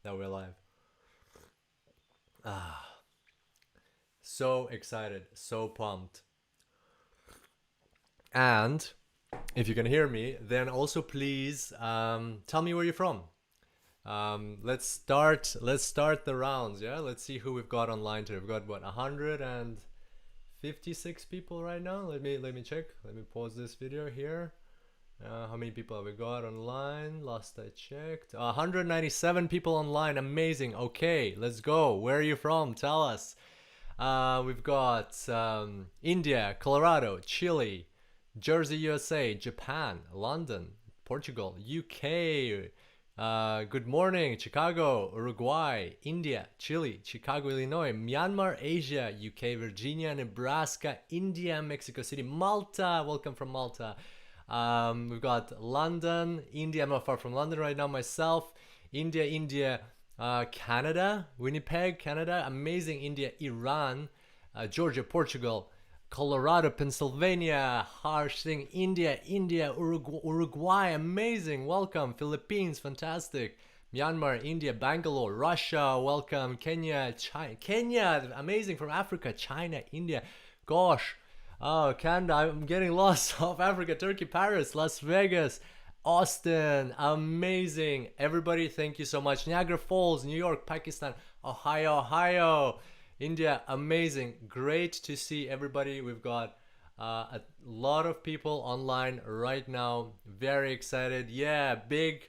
that we're live. So excited, so pumped. And if you can hear me, then also please tell me where you're from. Let's start the rounds. Yeah, let's see who we've got online today. We've got what, 156 people right now. Let me check. Let me pause this video here. How many people have we got online? Last I checked, 197 people online. Amazing. Okay, let's go. Where are you from? Tell us. We've got India, Colorado, Chile, Jersey, USA, Japan, London, Portugal, UK. Good morning, Chicago, Uruguay, India, Chile, Chicago, Illinois, Myanmar, Asia, UK, Virginia, Nebraska, India, Mexico City, Malta. Welcome from Malta. We've got London, India. I'm not far from London right now myself. India, Canada, Winnipeg, Canada. Amazing. India, Iran, Georgia, Portugal, Colorado, Pennsylvania. Harsh thing. India, Uruguay. Amazing. Welcome. Philippines. Fantastic. Myanmar, India, Bangalore, Russia. Welcome. Kenya, China. Kenya. Amazing. From Africa, China, India. Gosh. Oh, Canada, I'm getting lost. South Africa, Turkey, Paris, Las Vegas, Austin. Amazing. Everybody, thank you so much. Niagara Falls, New York, Pakistan, Ohio. India, amazing. Great to see everybody. We've got a lot of people online right now. Very excited. Yeah, big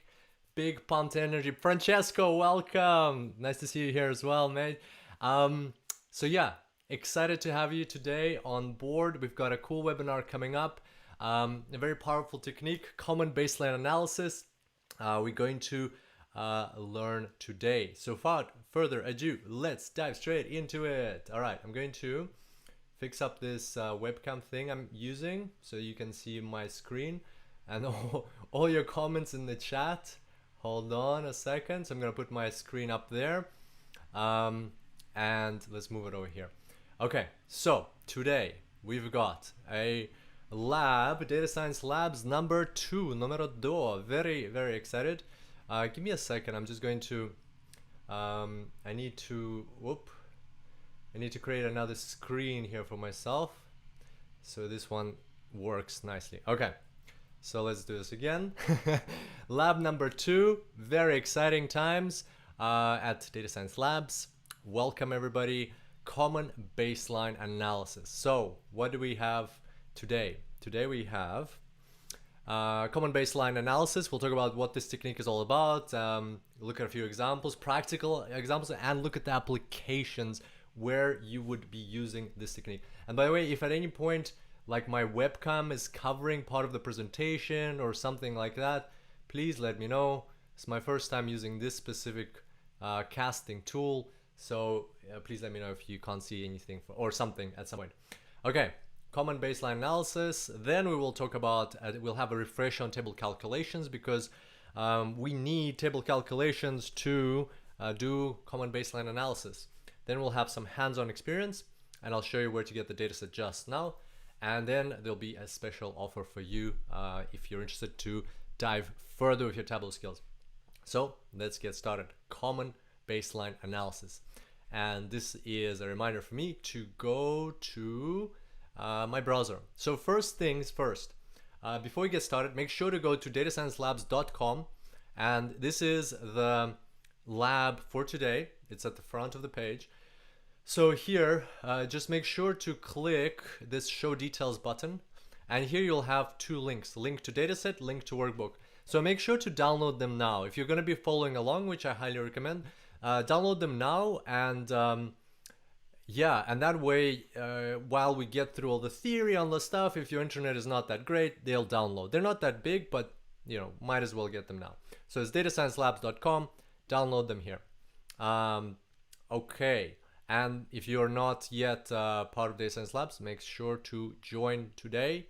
pumped energy. Francesco, welcome. Nice to see you here as well, mate. So yeah, excited to have you today on board. We've got a cool webinar coming up. A very powerful technique, common baseline analysis. We're going to learn today. So without further ado, let's dive straight into it. All right, I'm going to fix up this webcam thing I'm using so you can see my screen and all your comments in the chat. Hold on a second. So I'm going to put my screen up there. And let's move it over here. Okay, so today we've got a lab, Data Science Labs number 2, numero 2. Very, very excited. Give me a second. I'm just going to, I need to create another screen here for myself. So this one works nicely. Okay, so let's do this again. Lab number 2, very exciting times at Data Science Labs. Welcome everybody. Common baseline analysis. So what do we have today? Today we have common baseline analysis. We'll talk about what this technique is all about, look at a few examples, practical examples, and look at the applications where you would be using this technique. And by the way, if at any point like my webcam is covering part of the presentation or something like that, please let me know. It's my first time using this specific casting tool. So please let me know if you can't see anything or something at some point. Okay, common baseline analysis. Then we will talk about, we'll have a refresh on table calculations because we need table calculations to do common baseline analysis. Then we'll have some hands-on experience and I'll show you where to get the dataset just now. And then there'll be a special offer for you if you're interested to dive further with your Tableau skills. So let's get started. Common baseline analysis. And this is a reminder for me to go to my browser. So first things first, before we get started, make sure to go to datasciencelabs.com, and this is the lab for today. It's at the front of the page. So here, just make sure to click this show details button, and here you'll have 2 links, link to dataset, link to workbook. So make sure to download them now. If you're going to be following along, which I highly recommend, download them now, and yeah, and that way while we get through all the theory on the stuff, if your internet is not that great, they'll download. They're not that big, but you know, might as well get them now. So it's datasciencelabs.com. Download them here. Okay, and if you're not yet part of Data Science Labs, make sure to join today.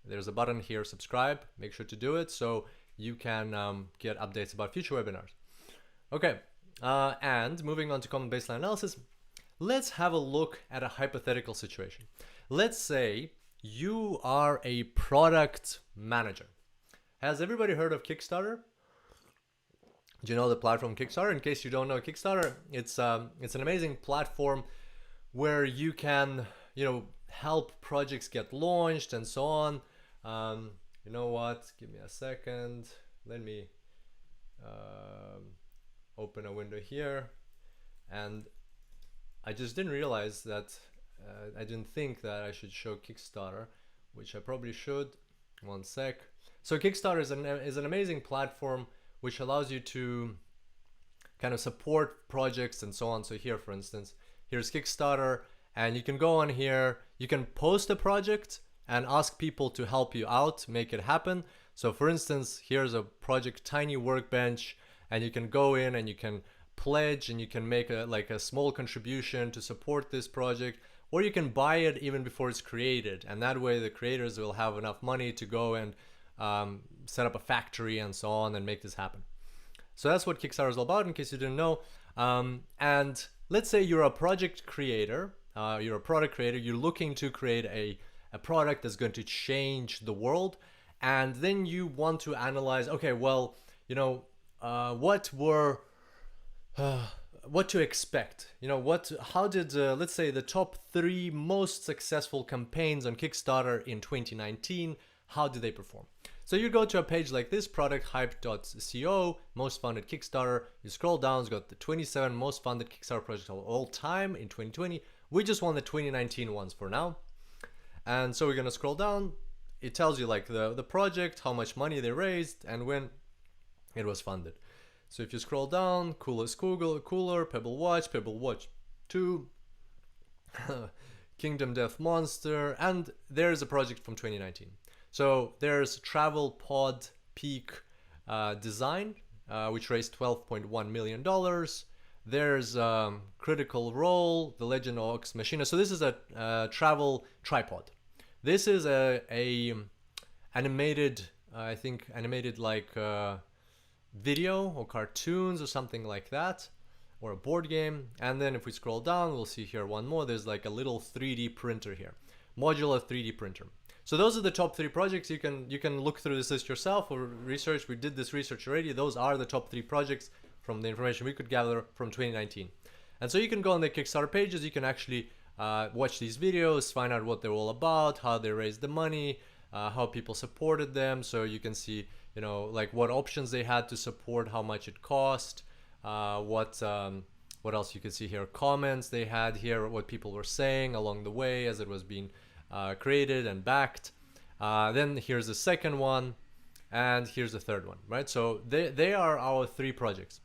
There's a button here, subscribe. Make sure to do it so you can get updates about future webinars. Okay, and moving on to common baseline analysis, let's have a look at a hypothetical situation. Let's say you are a product manager. Has everybody heard of Kickstarter? Do you know the platform Kickstarter? In case you don't know Kickstarter, it's an amazing platform where you can, you know, help projects get launched and so on. You know what? Give me a second. Let me open a window here. And I just didn't realize that I didn't think that I should show Kickstarter, which I probably should. One sec. So Kickstarter is an amazing platform which allows you to kind of support projects and so on. So here, for instance, here's Kickstarter, and you can go on here, you can post a project and ask people to help you out, make it happen. So for instance, here's a project, Tiny Workbench, and you can go in and you can pledge and you can make a small contribution to support this project, or you can buy it even before it's created, and that way the creators will have enough money to go and set up a factory and so on and make this happen. So that's what Kickstarter is all about, in case you didn't know. And let's say you're a project creator, you're a product creator, you're looking to create a product that's going to change the world, and then you want to analyze, okay, well, you know, what to expect, you know, how did let's say the top 3 most successful campaigns on Kickstarter in 2019, how did they perform? So you go to a page like this, producthype.co, most funded Kickstarter. You scroll down, it's got the 27 most funded Kickstarter projects of all time in 2020. We just want the 2019 ones for now. And so we're gonna scroll down. It tells you like the project, how much money they raised, and when it was funded. So if you scroll down, Coolest Cooler, Pebble Watch 2, Kingdom Death Monster, and there's a project from 2019. So there's Travel Pod Peak Design, which raised $12.1 million. There's Critical Role, The Legend of Ox Machina. So this is a travel tripod. This is a animated, I think animated like video or cartoons or something like that, or a board game. And then if we scroll down, we'll see here one more. There's like a little 3D printer here, modular 3D printer. So those are the top 3 projects. You can look through this list yourself or research. We did this research already. Those are the top 3 projects from the information we could gather from 2019. And so you can go on the Kickstarter pages. You can actually watch these videos, find out what they're all about, how they raised the money, how people supported them. So you can see, you know, like what options they had to support, how much it cost, what else you can see here, comments they had here, what people were saying along the way as it was being created and backed. Then here's the second one, and here's the third one, right? So they are our 3 projects.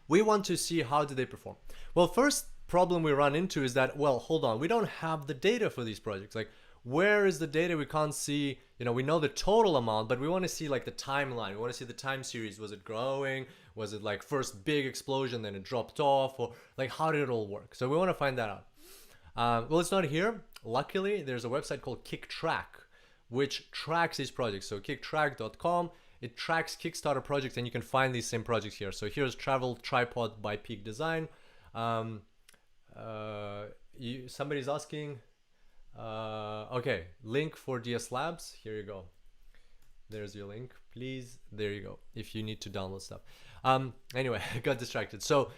We want to see how do they perform. Well, first problem we run into is that, well, hold on, we don't have the data for these projects. Like, where is the data? We can't see, you know, we know the total amount, but we want to see like the timeline. We want to see the time series. Was it growing? Was it like first big explosion, then it dropped off? Or like, how did it all work? So we want to find that out. Well, it's not here. Luckily, there's a website called Kicktrack, which tracks these projects. So kicktrack.com, it tracks Kickstarter projects, and you can find these same projects here. So here's Travel Tripod by Peak Design. Somebody's asking, okay, link for DS Labs. Here you go. There's your link, please. There you go, if you need to download stuff. Anyway, I got distracted. So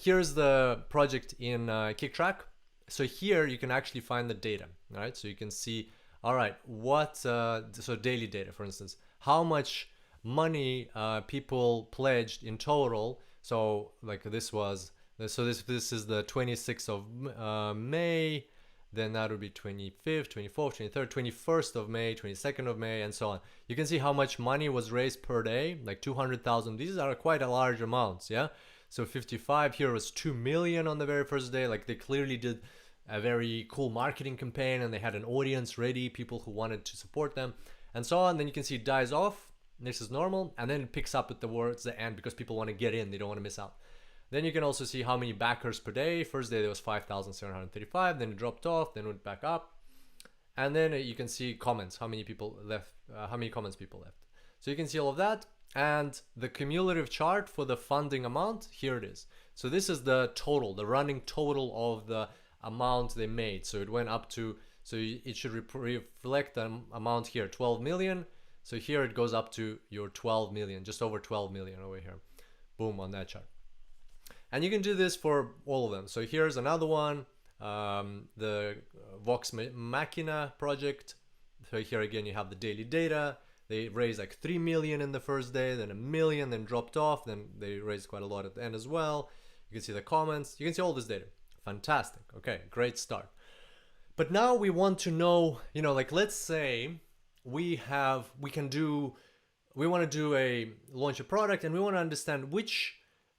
here's the project in Kicktrack. So here you can actually find the data, right? So you can see, all right, what, so daily data, for instance, how much money people pledged in total. So like this was, so this is the 26th of May, then that would be 25th, 24th, 23rd, 21st of May, 22nd of May, and so on. You can see how much money was raised per day, like 200,000. These are quite a large amounts, yeah? So 55, here was 2 million on the very first day. Like they clearly did a very cool marketing campaign, and they had an audience ready, people who wanted to support them, and so on. Then you can see it dies off. This is normal, and then it picks up at towards the end because people want to get in, they don't want to miss out. Then you can also see how many backers per day. First day there was 5,735, then it dropped off, then it went back up. And then you can see comments, how many people left, how many comments people left. So you can see all of that, and the cumulative chart for the funding amount, here it is. So this is the total, the running total of the amount they made. So it went up to, so it should reflect the amount here, 12 million. So here it goes up to your 12 million, just over 12 million over here. boom, on that chart. And you can do this for all of them. So here's another one, the Vox Machina project. So here again, you have the daily data. They raised like 3 million in the first day, then 1 million, then dropped off. Then they raised quite a lot at the end as well. You can see the comments. You can see all this data. Fantastic. Okay, great start. But now we want to know, you know, like let's say we want to do a launch a product and we want to understand which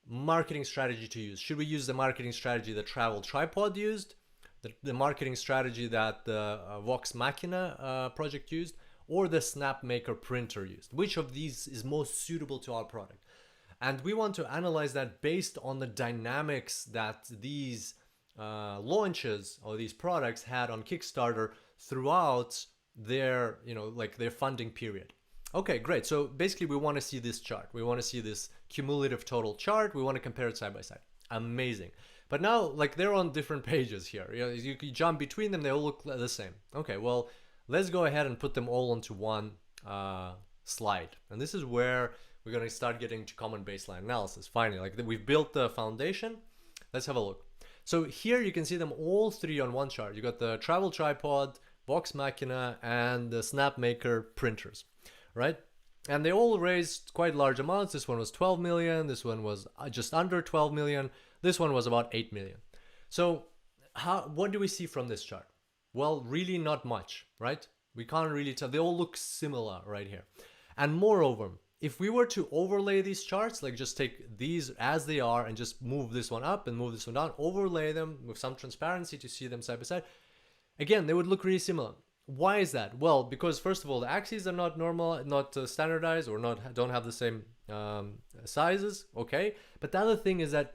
marketing strategy to use. Should we use the marketing strategy that Travel Tripod used, the marketing strategy that the Vox Machina project used, or the SnapMaker printer used? Which of these is most suitable to our product? And we want to analyze that based on the dynamics that these launches or these products had on Kickstarter throughout their, you know, like their funding period. Okay, great. So basically we want to see this chart. We want to see this cumulative total chart. We want to compare it side by side. Amazing. But now, like, they're on different pages here. You know, you jump between them, they all look the same. Okay, well, let's go ahead and put them all onto one slide. And this is where we're going to start getting to common baseline analysis. Finally, like we've built the foundation. Let's have a look. So here you can see them all three on one chart. You got the Travel Tripod, Vox Machina, and the SnapMaker printers, right? And they all raised quite large amounts. This one was 12 million. This one was just under 12 million. This one was about 8 million. So what do we see from this chart? Well, really not much, right? We can't really tell. They all look similar right here. And moreover, if we were to overlay these charts, like just take these as they are and just move this one up and move this one down, overlay them with some transparency to see them side by side, again, they would look really similar. Why is that? Well, because first of all, the axes are not normal, not standardized, or don't have the same sizes, okay? But the other thing is that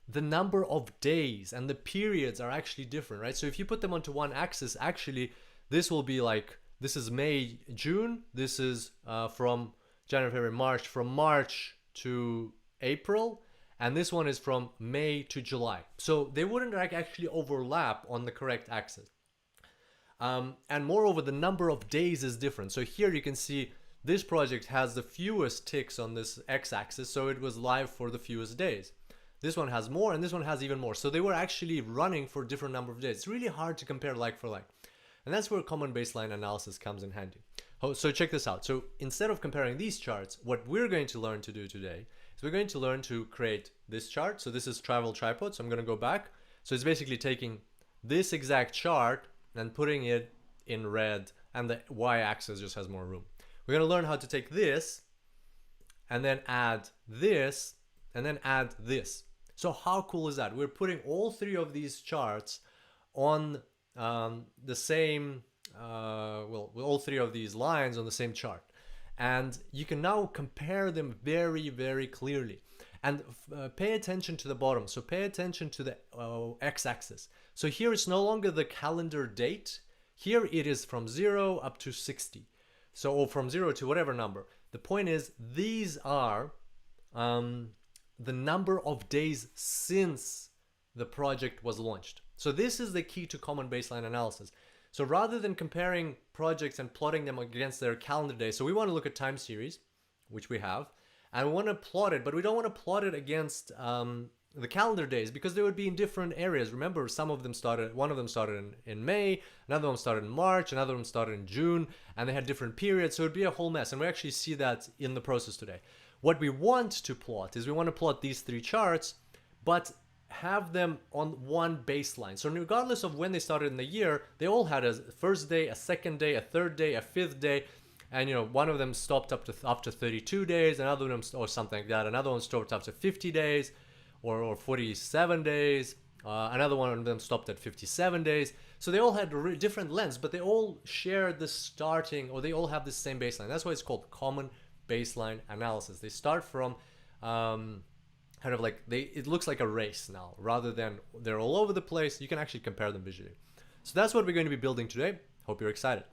the number of days and the periods are actually different, right? So if you put them onto one axis, actually, this will be like, this is May, June, this is from January, February, March, from March to April, and this one is from May to July. So they wouldn't actually overlap on the correct axis. And moreover, the number of days is different. So here you can see this project has the fewest ticks on this x-axis, so it was live for the fewest days. This one has more, and this one has even more. So they were actually running for a different number of days. It's really hard to compare like for like. And that's where common baseline analysis comes in handy. So check this out. So instead of comparing these charts, what we're going to learn to do today is we're going to learn to create this chart. So this is Travel Tripod. So I'm going to go back. So it's basically taking this exact chart and putting it in red, and the y-axis just has more room. We're going to learn how to take this and then add this and then add this. So how cool is that? We're putting all three of these charts on the same, all three of these lines on the same chart. And you can now compare them very, very clearly. And pay attention to the bottom. So pay attention to the x-axis. So here it's no longer the calendar date. Here it is from 0 up to 60. So, or from 0 to whatever number. The point is, these are the number of days since the project was launched. So this is the key to common baseline analysis. So rather than comparing projects and plotting them against their calendar days, so we want to look at time series, which we have, and we want to plot it, but we don't want to plot it against the calendar days because they would be in different areas. Remember, one of them started in May, another one started in March, another one started in June, and they had different periods, so it would be a whole mess. And we actually see that in the process today. What we want to plot is we want to plot these three charts, but have them on one baseline. So regardless of when they started in the year, they all had a first day, a second day, a third day, a fifth day. And you know, one of them stopped up to 32 days, another one or something like that. Another one stopped up to 50 days, or 47 days. Another one of them stopped at 57 days. So they all had different lengths, but they all shared the starting, or they all have the same baseline. That's why it's called common baseline analysis. They start from kind of like it looks like a race now, rather than they're all over the place. You can actually compare them visually. So that's what we're going to be building today. Hope you're excited.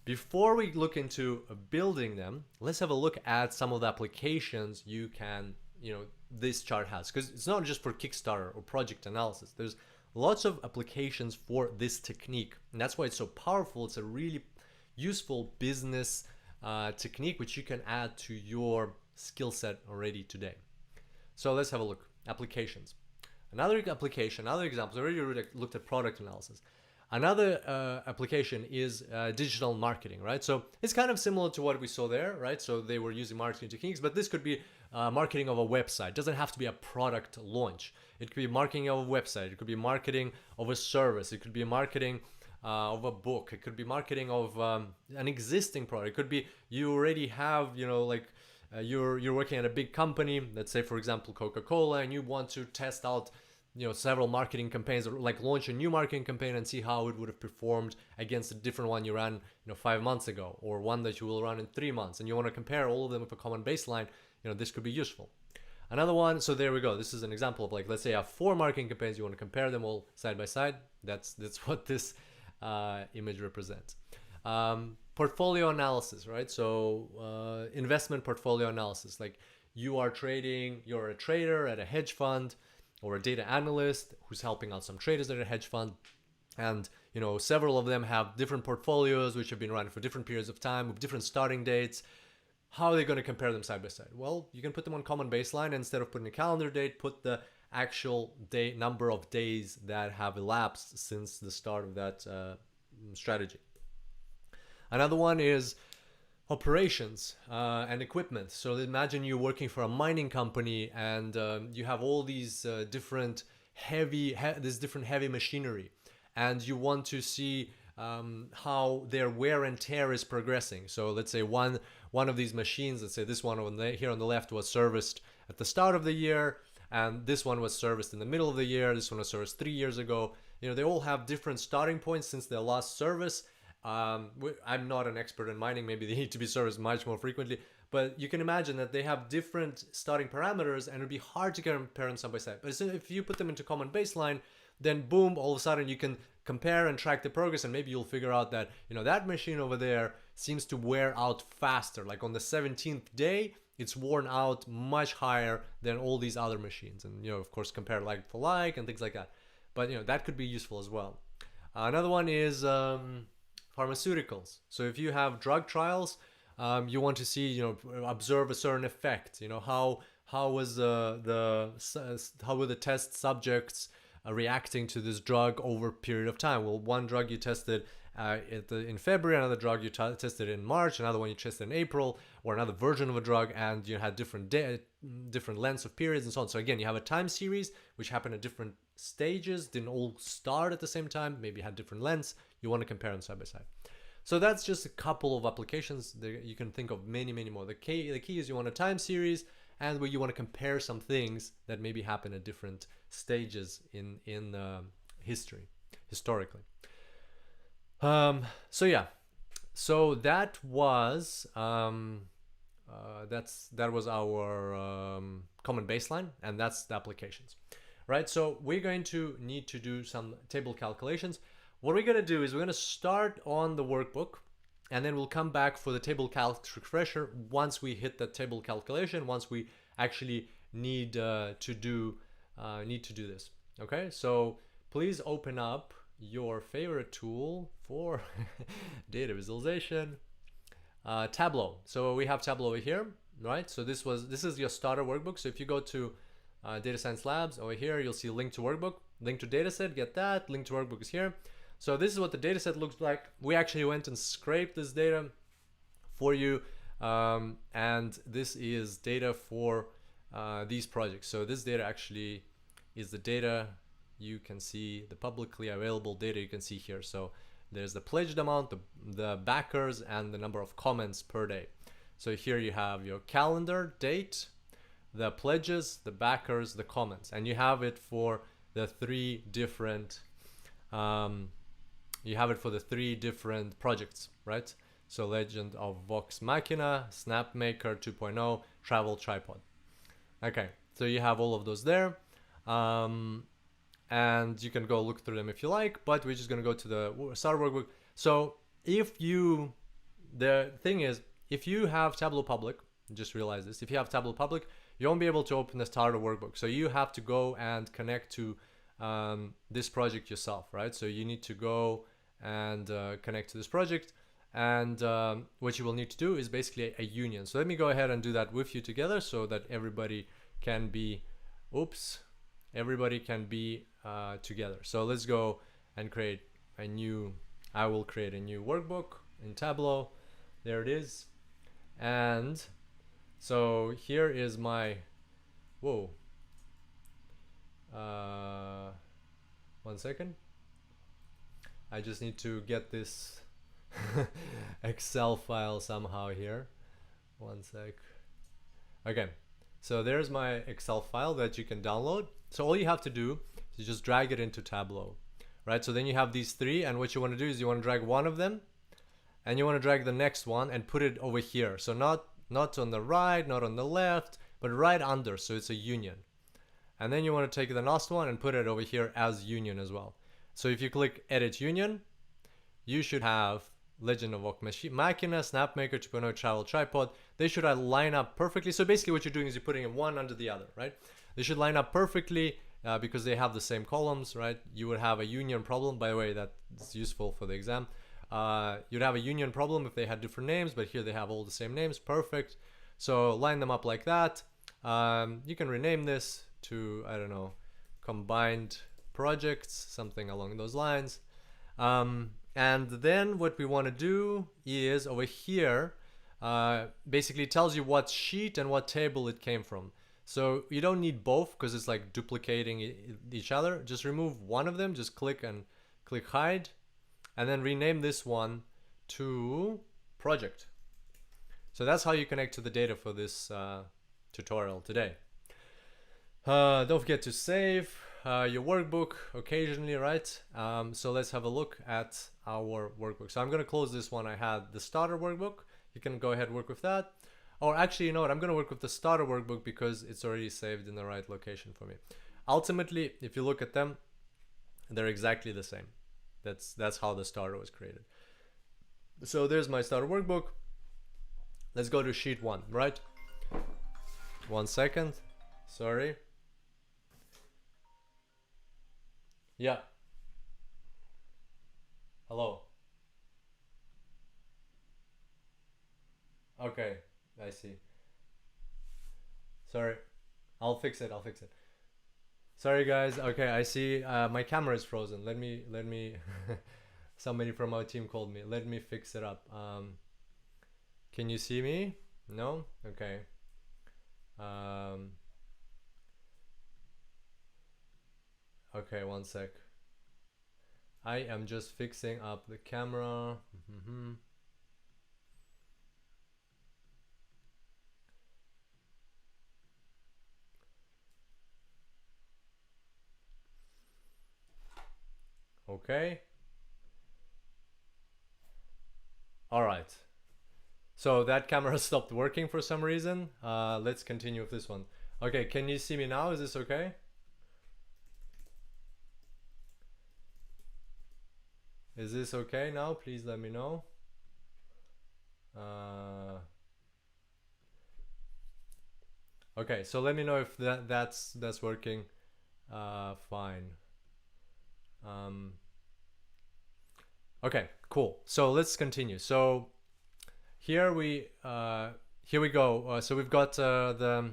Before we look into building them, let's have a look at some of the applications this chart has, because it's not just for Kickstarter or project analysis. There's lots of applications for this technique, and that's why it's so powerful. It's a really useful business technique which you can add to your skill set already today. So let's have a look. Applications. Another application, another example. So we already looked at product analysis. Another application is digital marketing, right? So it's kind of similar to what we saw there, right? So they were using marketing techniques, but this could be marketing of a website. It doesn't have to be a product launch. It could be marketing of a website. It could be marketing of a service. It could be marketing of a book. It could be marketing of an existing product. It could be you already have, you know, like you're working at a big company, let's say for example Coca-Cola, and you want to test out, you know, several marketing campaigns, or like launch a new marketing campaign and see how it would have performed against a different one you ran, you know, 5 months ago, or one that you will run in 3 months, and you want to compare all of them with a common baseline. You know, this could be useful. Another one, so there we go. This is an example of, like, let's say you have 4 marketing campaigns, you want to compare them all side by side. That's what this image represents. Portfolio analysis, right? So investment portfolio analysis, like you're a trader at a hedge fund, or a data analyst who's helping out some traders at a hedge fund, and you know, several of them have different portfolios which have been run for different periods of time with different starting dates. How are they going to compare them side by side? Well, you can put them on common baseline, and instead of putting a calendar date, put the actual day number of days that have elapsed since the start of that strategy. Another one is operations and equipment. So imagine you're working for a mining company, and you have all these different heavy machinery, and you want to see how their wear and tear is progressing. So let's say one of these machines, let's say this one here on the left, was serviced at the start of the year, and this one was serviced in the middle of the year. This one was serviced 3 years ago. You know, they all have different starting points since their last service. I'm not an expert in mining. Maybe they need to be serviced much more frequently, but you can imagine that they have different starting parameters, and it'd be hard to compare them side by side. But if you put them into common baseline, then boom, all of a sudden you can compare and track the progress, and maybe you'll figure out that, you know, that machine over there seems to wear out faster. Like on the 17th day, it's worn out much higher than all these other machines. And, you know, of course, compare like for like and things like that. But, you know, that could be useful as well. Another one is pharmaceuticals. So if you have drug trials, you want to see, you know, observe a certain effect. You know, how were the test subjects reacting to this drug over a period of time? Well, one drug you tested in February, another drug you tested in March, another one you tested in April, or another version of a drug, and you had different lengths of periods and so on. So again, you have a time series which happened at different stages, didn't all start at the same time, maybe had different lengths. You want to compare them side by side. So that's just a couple of applications. You can think of many more. The key is you want a time series, and where you want to compare some things that maybe happen at different stages in historically. So yeah, so that was that was our common baseline, and that's the applications, right? So we're going to need to do some table calculations. What we're going to do is we're going to start on the workbook, and then we'll come back for the table calc refresher once we hit the table calculation, once we actually need to do this. Okay, so please open up your favorite tool for data visualization, Tableau. So we have Tableau over here, right? So this is your starter workbook. So if you go to Data Science Labs over here, you'll see link to workbook, link to dataset, get that, link to workbook is here. So this is what the dataset looks like. We actually went and scraped this data for you, and this is data for these projects. So this data actually is the data you can see, the publicly available data you can see here. So there's the pledged amount, the backers, and the number of comments per day. So here you have your calendar date, the pledges, the backers, the comments, and you have it for the 3 different projects, right? So Legend of Vox Machina, Snapmaker 2.0, Travel Tripod. Okay, so you have all of those there, and you can go look through them if you like, but we're just going to go to the starter workbook. So the thing is, if you have Tableau Public, just realize this, if you have Tableau Public, you won't be able to open the starter workbook. So you have to go and connect to this project yourself, right? So you need to go and connect to this project, and what you will need to do is basically a union. So let me go ahead and do that with you together so that everybody can be oops, everybody can be together. So let's go and create a new, I will create a new workbook in Tableau. There it is. And so here is my, whoa, 1 second. I just need to get this Excel file somehow here. 1 sec. Okay, so there's my Excel file that you can download. So all you have to do is just drag it into Tableau, right? So then you have these three, and what you want to do is you want to drag one of them, and you want to drag the next one and put it over here. So not on the right, not on the left, but right under, so it's a union. And then you want to take the last one and put it over here as union as well. So if you click Edit Union, you should have Legend of Vox Machina, Snapmaker 2.0, Travel Tripod. They should line up perfectly. So basically what you're doing is you're putting one under the other, right? They should line up perfectly because they have the same columns, right? You would have a union problem. By the way, that's useful for the exam. You'd have a union problem if they had different names, but here they have all the same names. Perfect. So line them up like that. You can rename this to, I don't know, combined projects, something along those lines. And then what we want to do is over here, basically tells you what sheet and what table it came from. So you don't need both because it's like duplicating each other. Just remove one of them, just click hide, and then rename this one to project. So that's how you connect to the data for this tutorial today. Don't forget to save your workbook occasionally, right? So let's have a look at our workbook. So I'm going to close this one. I had the starter workbook. You can go ahead and work with that. Or actually, you know what? I'm going to work with the starter workbook because it's already saved in the right location for me. Ultimately, if you look at them, they're exactly the same. That's how the starter was created. So there's my starter workbook. Let's go to sheet 1, right? 1 second. Sorry. Yeah. Hello. Okay, I see. Sorry. I'll fix it. Sorry guys. Okay, I see my camera is frozen. Let me somebody from our team called me. Let me fix it up. Can you see me? No? Okay. Okay, 1 sec. I am just fixing up the camera. Okay. All right. So that camera stopped working for some reason. Let's continue with this one. Okay, can you see me now? Is this okay? Is this okay now? Please let me know. Okay, so let me know if that's working fine. Okay, cool. So let's continue. So here we go. So we've got where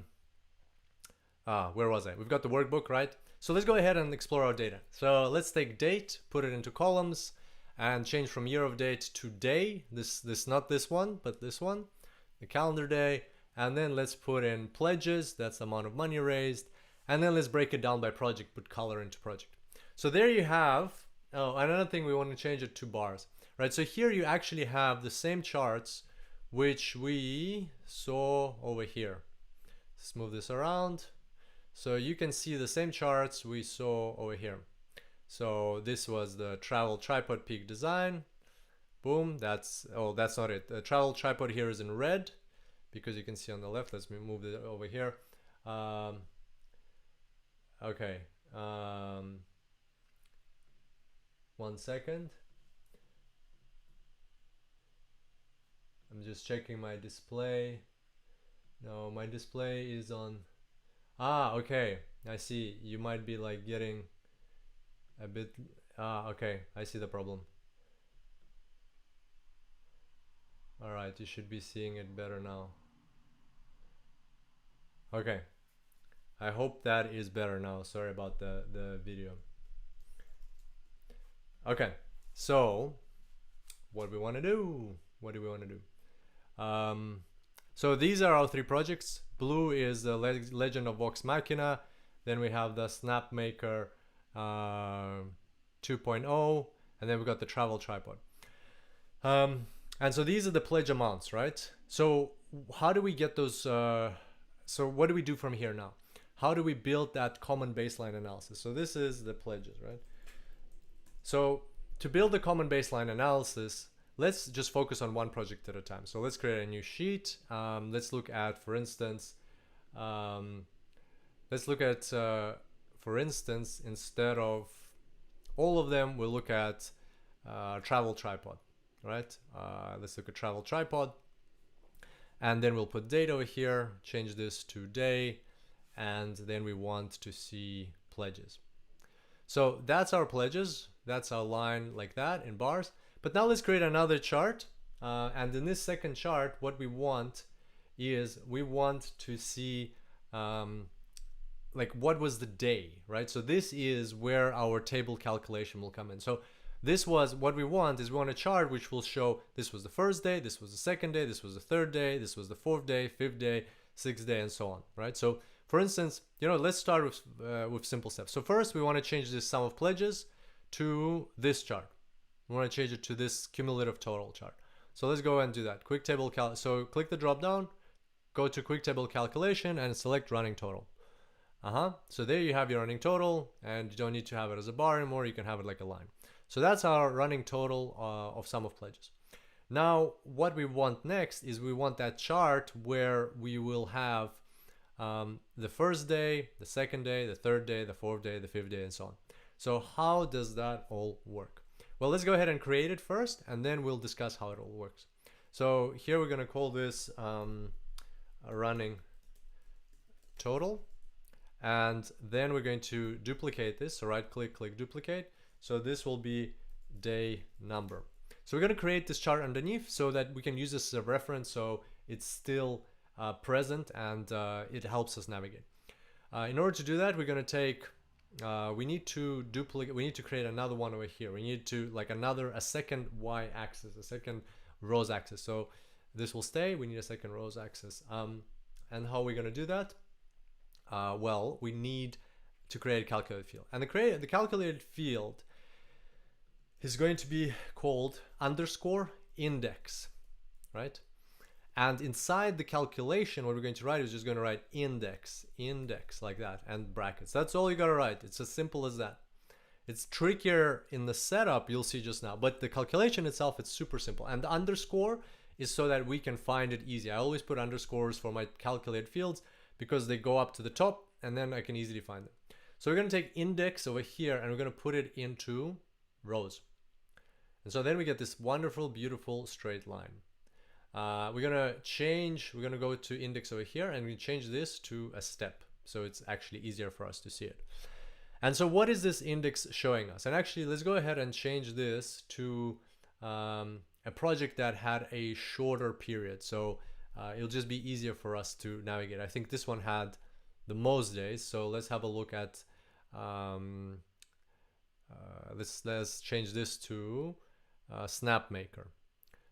was I? We've got the workbook, right? So let's go ahead and explore our data. So let's take date, put it into columns, and change from year of date to day. This not this one, but this one, the calendar day. And then let's put in pledges. That's the amount of money raised. And then let's break it down by project, put color into project. So there you have. Oh, another thing, we want to change it to bars, right? So here you actually have the same charts which we saw over here. Let's move this around. So you can see the same charts we saw over here. So this was the travel tripod peak design. Boom, that's not it. The travel tripod here is in red because you can see on the left. Let's move it over here. Okay. 1 second. I'm just checking my display. No, my display is on. Okay. I see. You might be like getting a bit. Okay. I see the problem. All right. You should be seeing it better now. Okay. I hope that is better now. Sorry about the video. Okay, so what do we want to do? What do we want to do? So these are our three projects. Blue is the Legend of Vox Machina. Then we have the Snapmaker 2.0, and then we got the travel tripod. And so these are the pledge amounts, right? So how do we get those? So what do we do from here now? How do we build that common baseline analysis? So this is the pledges, right? So to build the common baseline analysis, let's just focus on one project at a time. So let's create a new sheet. Let's look at, for instance, for instance, instead of all of them, we'll look at travel tripod, right? Let's look at travel tripod. And then we'll put date over here, change this to day, and then we want to see pledges. So that's our pledges. That's our line like that in bars. But now let's create another chart. And in this second chart, what we want is we want to see like what was the day, right? So this is where our table calculation will come in. So this was what we want is we want a chart which will show this was the first day, this was the second day, this was the third day, this was the fourth day, fifth day, sixth day, and so on, right? So for instance, let's start with simple steps. So first we want to change this sum of pledges to this chart. We want to change it to this cumulative total chart. So let's go and do that. Quick table so click the drop down, go to quick table calculation and select running total. So there you have your running total, and you don't need to have it as a bar anymore. You can have it like a line. So that's our running total of sum of pledges. Now, what we want next is we want that chart where we will have the first day, the second day, the third day, the fourth day, the fifth day, and so on. So how does that all work? Well, let's go ahead and create it first, and then we'll discuss how it all works. So here we're going to call this a running total. And then we're going to duplicate this. So right click, click duplicate. So this will be day number. So we're going to create this chart underneath so that we can use this as a reference so it's still present and it helps us navigate. In order to do that, we're going to take, we need to create another one over here. We need to a second Y axis, a second rows axis. So this will stay. We need a second rows axis. And how are we going to do that? Well, we need to create a calculated field, and the calculated field is going to be called _index, right? And inside the calculation, what we're going to write is just going to write index like that, and brackets. That's all you got to write. It's as simple as that. It's trickier in the setup, you'll see just now, but the calculation itself, it's super simple. And the underscore is so that we can find it easy. I always put underscores for my calculated fields because they go up to the top and then I can easily find them. So we're going to take index over here and we're going to put it into rows. And so then we get this wonderful, beautiful straight line. We're going to go to index over here and we change this to a step. So it's actually easier for us to see it. And so what is this index showing us? And actually, let's go ahead and change this to a project that had a shorter period. So it'll just be easier for us to navigate. I think this one had the most days. So let's have a look at, let's change this to Snapmaker.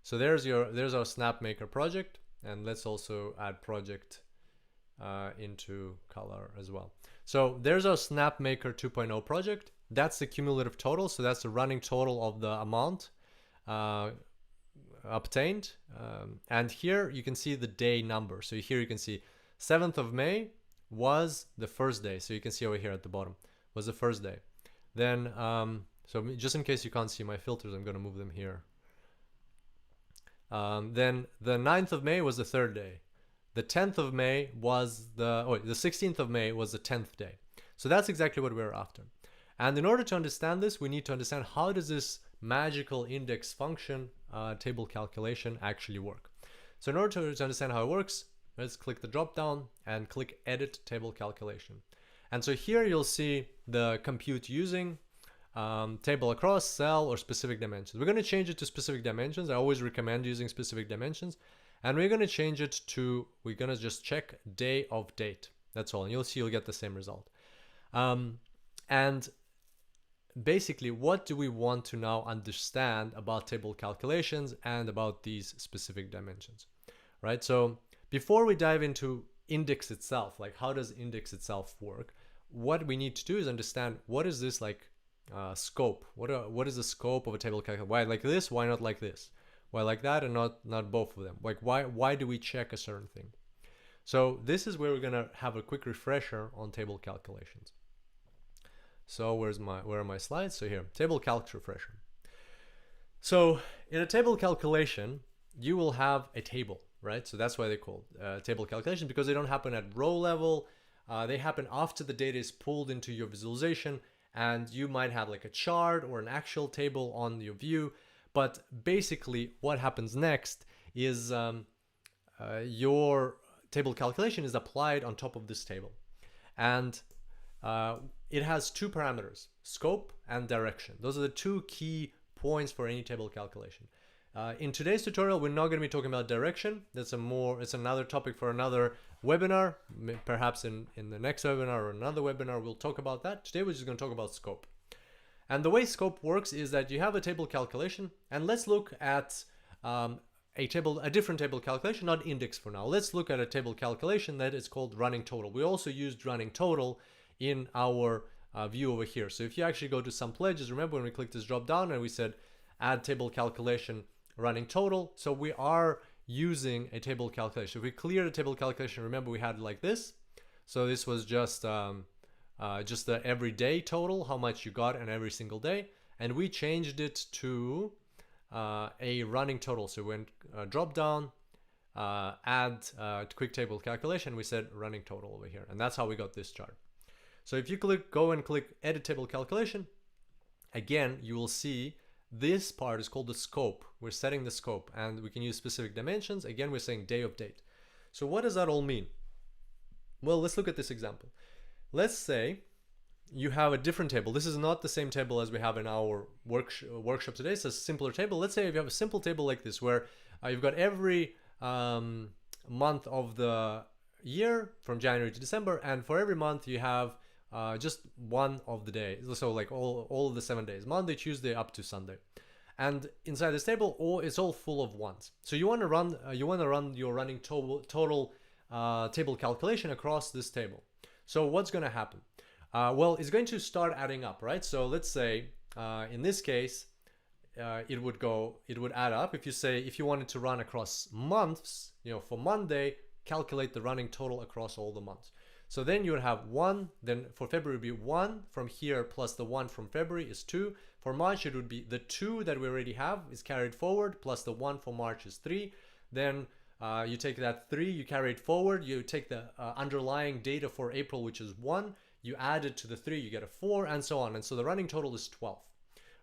So there's our Snapmaker project, and let's also add project into color as well. So there's our Snapmaker 2.0 project. That's the cumulative total. So that's the running total of the amount obtained. And here you can see the day number. So here you can see 7th of May was the first day. So you can see over here at the bottom was the first day. Then, so just in case you can't see my filters, I'm going to move them here. Then the 9th of May was the third day. The 10th of May was the 16th of May was the 10th day. So that's exactly what we're after. And in order to understand this, we need to understand how does this magical index function table calculation actually work. So in order to understand how it works, let's click the drop down and click edit table calculation. And so here you'll see the compute using table across, cell, or specific dimensions. We're going to change it to specific dimensions. I always recommend using specific dimensions. And we're going to change it to, we're going to just check day of date. That's all. And you'll see you'll get the same result. And basically, what do we want to now understand about table calculations and about these specific dimensions, right? So before we dive into index itself, like how does index itself work, what we need to do is understand what is this like scope. What is the scope of a table calculation? Why like this? Why not like this? Why like that and not both of them? Like why do we check a certain thing? So this is where we're gonna have a quick refresher on table calculations. So where are my slides? So here, table calc refresher. So in a table calculation, you will have a table, right? So that's why they're called table calculation, because they don't happen at row level. They happen after the data is pulled into your visualization, and you might have like a chart or an actual table on your view. But basically what happens next is your table calculation is applied on top of this table. And it has two parameters, scope and direction. Those are the two key points for any table calculation. In today's tutorial, we're not going to be talking about direction. It's another topic for another webinar. Perhaps in the next webinar or another webinar, we'll talk about that. Today, we're just going to talk about scope. And the way scope works is that you have a table calculation, and let's look at a different table calculation, not index for now. Let's look at a table calculation that is called running total. We also used running total in our view over here. So if you actually go to some pledges, remember when we clicked this drop down and we said add table calculation running total. So we are using a table calculation. If we clear the table calculation, remember we had it like this. So this was just the everyday total, how much you got in every single day. And we changed it to a running total. So we went drop down, add quick table calculation. We said running total over here. And that's how we got this chart. So if you go and click edit table calculation, again, you will see this part is called the scope. We're setting the scope and we can use specific dimensions. Again, we're saying day of date. So what does that all mean? Well, let's look at this example. Let's say you have a different table. This is not the same table as we have in our workshop today. It's a simpler table. Let's say if you have a simple table like this, where you've got every month of the year from January to December, and for every month you have just one of the days. So like all of the 7 days, Monday, Tuesday, up to Sunday. And inside this table, it's all full of ones. So you want to run your running total table calculation across this table. So what's going to happen? Well, it's going to start adding up, right? So let's say in this case, it would add up. If you wanted to run across months, for Monday, calculate the running total across all the months. So then you would have 1, then for February it would be 1 from here plus the 1 from February is 2. For March it would be the 2 that we already have is carried forward plus the 1 for March is 3. Then you take that 3, you carry it forward, you take the underlying data for April, which is 1, you add it to the 3, you get a 4, and so on. And so the running total is 12,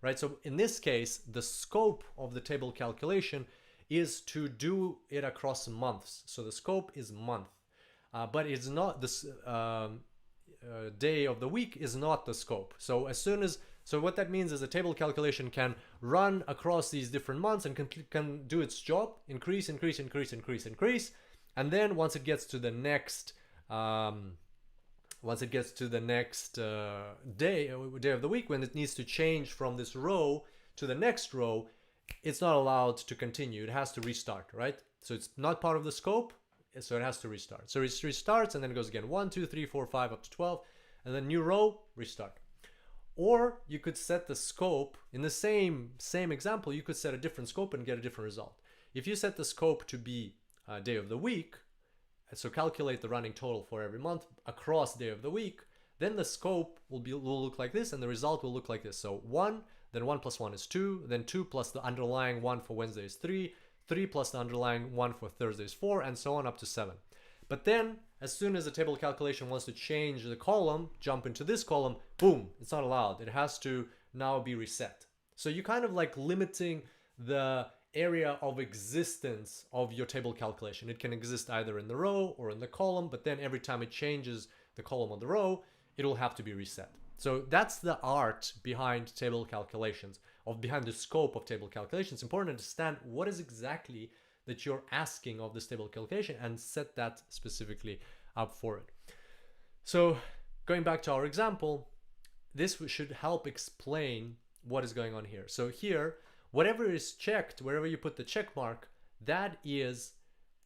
right? So in this case, the scope of the table calculation is to do it across months. So the scope is month. But it's not this day of the week is not the scope. So what that means is a table calculation can run across these different months and can do its job, increase, and then once it gets to the next day of the week, when it needs to change from this row to the next row, it's not allowed to continue. It has to restart, right? So it's not part of the scope. So it has to restart. So it restarts and then it goes again 1, 2, 3, 4, 5 up to 12, and then new row, restart. Or you could set the scope in the same example. You could set a different scope and get a different result. If you set the scope to be day of the week, so calculate the running total for every month across day of the week, then the scope will look like this and the result will look like this. So 1, then 1 plus 1 is 2, then 2 plus the underlying 1 for Wednesday is 3, 3 plus the underlying 1 for Thursday is 4, and so on up to 7. But then, as soon as the table calculation wants to change the column, jump into this column, boom, it's not allowed. It has to now be reset. So you're kind of like limiting the area of existence of your table calculation. It can exist either in the row or in the column, but then every time it changes the column or the row, it'll have to be reset. So that's the art behind table calculations, behind the scope of table calculations. It's important to understand what is exactly that you're asking of this table calculation and set that specifically up for it. So going back to our example, this should help explain what is going on here. So here, whatever is checked, wherever you put the check mark, that is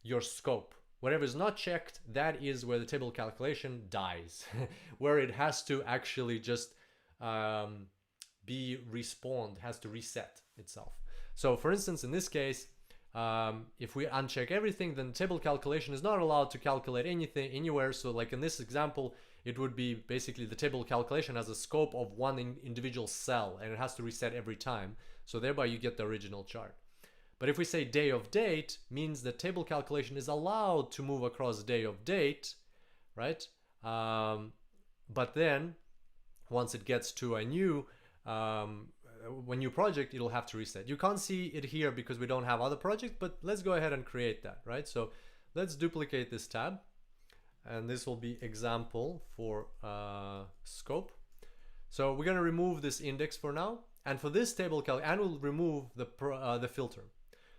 your scope. Whatever is not checked, that is where the table calculation dies, where it has to actually just be respawned, has to reset itself. So for instance, in this case, if we uncheck everything, then table calculation is not allowed to calculate anything anywhere. So like in this example, it would be basically the table calculation has a scope of one individual cell and it has to reset every time. So thereby you get the original chart. But if we say day of date, means that table calculation is allowed to move across day of date, right? But then once it gets to a new project, it'll have to reset. You can't see it here because we don't have other projects, but let's go ahead and create that, right? So let's duplicate this tab, and this will be example for scope. So we're going to remove this index for now, and for this table and we'll remove the filter.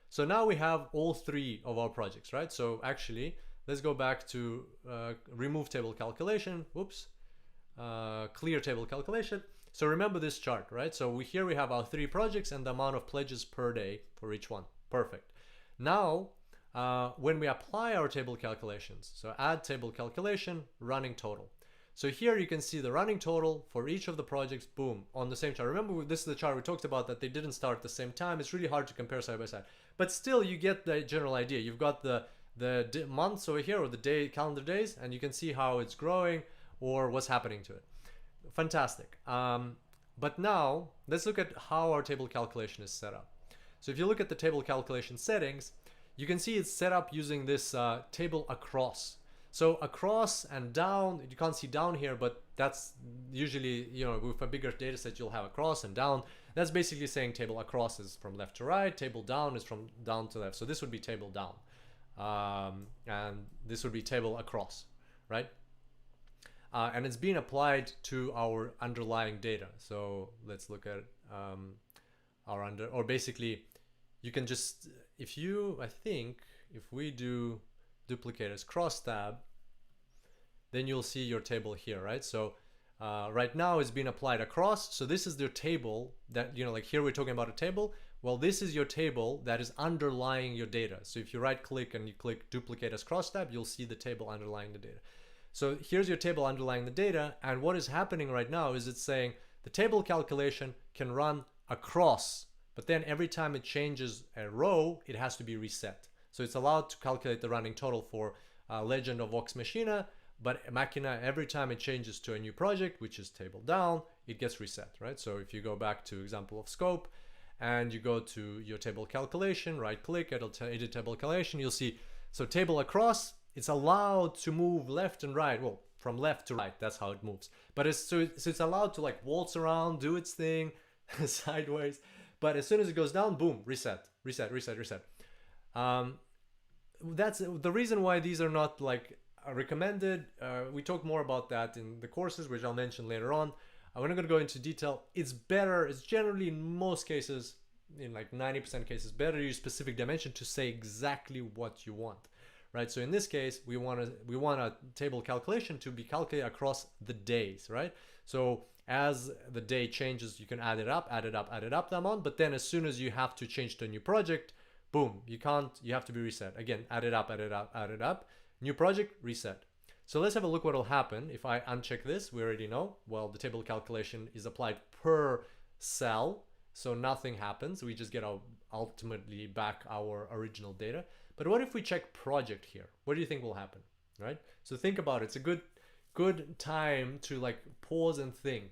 So now we have all three of our projects, right? So actually, let's go back to remove table calculation. Whoops. Clear table calculation. So remember this chart, right? So here we have our three projects and the amount of pledges per day for each one. Perfect. Now, when we apply our table calculations, so add table calculation, running total. So here you can see the running total for each of the projects, boom, on the same chart. Remember, this is the chart we talked about that they didn't start at the same time. It's really hard to compare side by side. But still, you get the general idea. You've got the months over here, or the calendar days, and you can see how it's growing or what's happening to it. Fantastic. But now, let's look at how our table calculation is set up. So if you look at the table calculation settings, you can see it's set up using this table across. So across and down, you can't see down here, but that's usually, with a bigger data set, you'll have across and down. That's basically saying table across is from left to right, table down is from down to left. So this would be table down. And this would be table across, right? And it's being applied to our underlying data. So let's look at or basically, you can just, if we do duplicate as cross tab, then you'll see your table here, right? So right now it's being applied across. So this is your table that, like here we're talking about a table. Well, this is your table that is underlying your data. So if you right click and you click duplicate as cross tab, you'll see the table underlying the data. So here's your table underlying the data. And what is happening right now is it's saying the table calculation can run across, but then every time it changes a row, it has to be reset. So it's allowed to calculate the running total for Legend of Vox Machina, but Machina, every time it changes to a new project, which is table down, it gets reset, right? So if you go back to example of scope and you go to your table calculation, right click, it'll edit table calculation, you'll see, so table across, it's allowed to move left and right, well, from left to right, that's how it moves. But it's allowed to like waltz around, do its thing, sideways, but as soon as it goes down, boom, reset. That's the reason why these are not like recommended. We talk more about that in the courses, which I'll mention later on. I'm not going to go into detail. It's generally in most cases, in like 90% cases, better to use specific dimension to say exactly what you want, right? So in this case, we want a table calculation to be calculated across the days, right? So as the day changes, you can add it up the amount, but then as soon as you have to change to a new project, boom, you have to be reset. Again, add it up, new project, reset. So let's have a look what will happen if I uncheck this. We already know, well, the table calculation is applied per cell, so nothing happens. We just get ultimately back our original data. But what if we check project here? What do you think will happen, right? So think about it. It's a good time to like pause and think.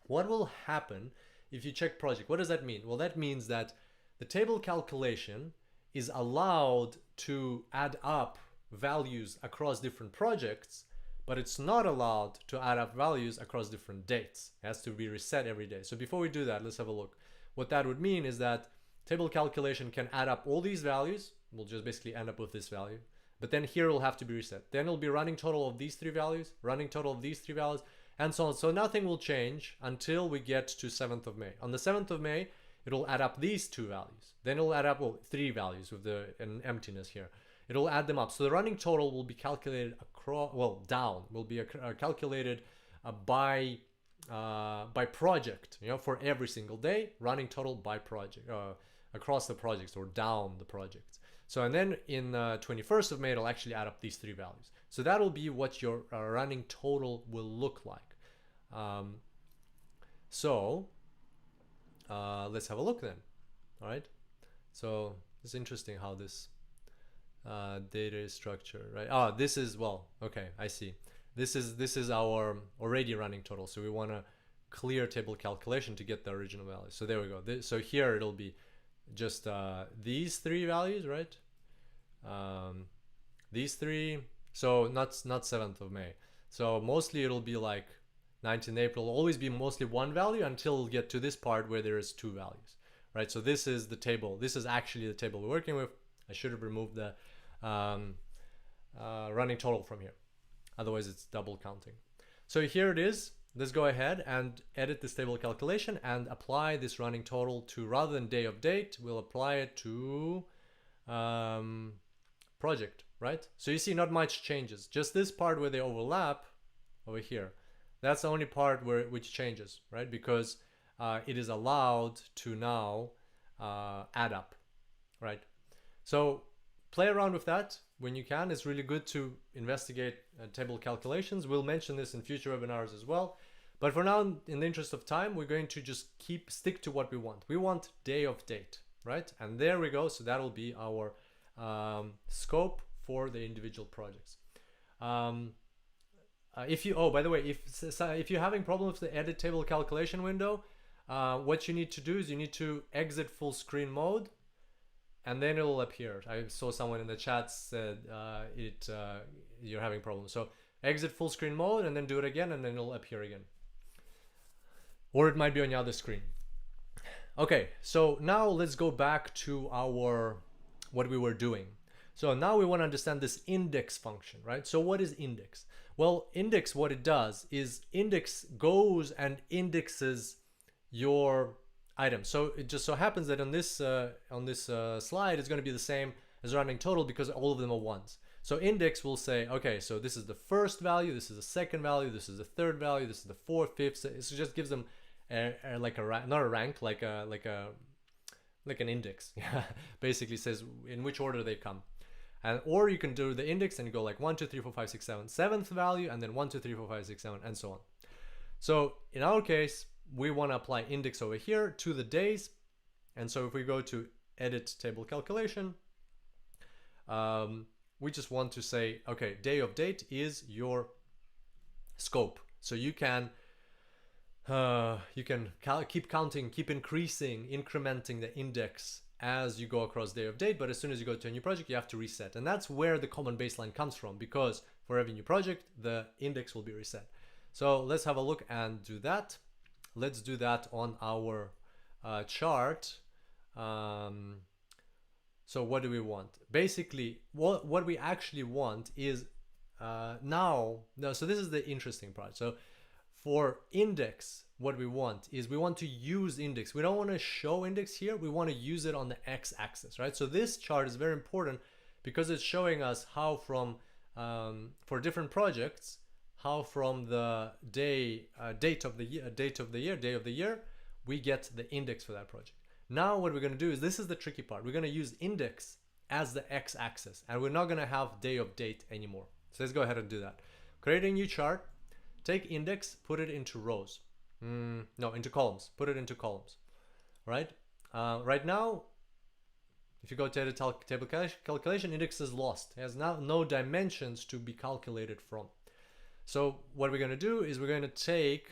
What will happen if you check project? What does that mean? Well, that means that the table calculation is allowed to add up values across different projects, but it's not allowed to add up values across different dates. It has to be reset every day. So before we do that, let's have a look. What that would mean is that table calculation can add up all these values. We'll just basically end up with this value. But then here will have to be reset. Then it'll be running total of these three values, running total of these three values, and so on. So nothing will change until we get to 7th of May. On the 7th of May, it'll add up these two values. Then it'll add up, well, three values with an emptiness here. it'll add them up. So the running total will be calculated across, well, down, will be calculated by project, you know, for every single day, running total by project, across the projects or down the projects. So, and then in 21st of May, it'll actually add up these three values. So that'll be what your running total will look like. Let's have a look then. All right. So it's interesting how this data is structured, right? Oh, this is, well, okay, I see. This is our already running total. So we want to clear table calculation to get the original value. So there we go. So here it'll be just these three values, right? These three. So not 7th of May. So mostly it'll be like 19th April. It'll always be mostly one value until we'll get to this part where there is two values, right? So this is the table. This is actually the table we're working with. I should have removed the running total from here. Otherwise it's double counting. So here it is. Let's go ahead and edit this table calculation and apply this running total to, rather than day of date, we'll apply it to project, right? So you see not much changes, just this part where they overlap over here. That's the only part which changes, right? Because it is allowed to now add up, right? So play around with that when you can. It's really good to investigate table calculations. We'll mention this in future webinars as well. But for now, in the interest of time, we're going to just stick to what we want. We want day of date, right? And there we go. So that'll be our scope for the individual projects. By the way, if you're having problems with the edit table calculation window, what you need to do is you need to exit full screen mode, and then it'll appear. I saw someone in the chat said you're having problems. So exit full screen mode and then do it again, and then it'll appear again. Or it might be on the other screen. Okay, so now let's go back to what we were doing. So now we want to understand this index function, right? So what is index? Well, index, what it does is index goes and indexes your item. So it just so happens that on this slide, it's going to be the same as running total because all of them are ones. So index will say, okay, so this is the first value, this is the second value, this is the third value, this is the fourth, fifth. So it just gives them like not a rank, like an index. Basically says in which order they come. And or you can do the index and you go like 1, 2, 3, 4, 5, 6, 7, 7th value, and then 1, 2, 3, 4, 5, 6, 7, and so on. So in our case, we want to apply index over here to the days. And so if we go to edit table calculation, we just want to say, okay, day of date is your scope. So you can keep counting, keep incrementing the index as you go across day of date, but as soon as you go to a new project, you have to reset. And that's where the common baseline comes from, because for every new project, the index will be reset. So let's have a look and do that. Let's do that on our chart. So what do we want? Basically, what we actually want is so this is the interesting part. So for index, what we want is we want to use index. We don't want to show index here. We want to use it on the x-axis, right? So this chart is very important because it's showing us how from for different projects, how from the day of the year, we get the index for that project. Now what we're going to do is, this is the tricky part. We're going to use index as the x-axis, and we're not going to have day of date anymore. So let's go ahead and do that. Create a new chart. Take index, put it into rows. No, into columns. Put it into columns. Right? Right now, if you go to edit table calculation, index is lost. It has now no dimensions to be calculated from. So what we're going to do is we're going to take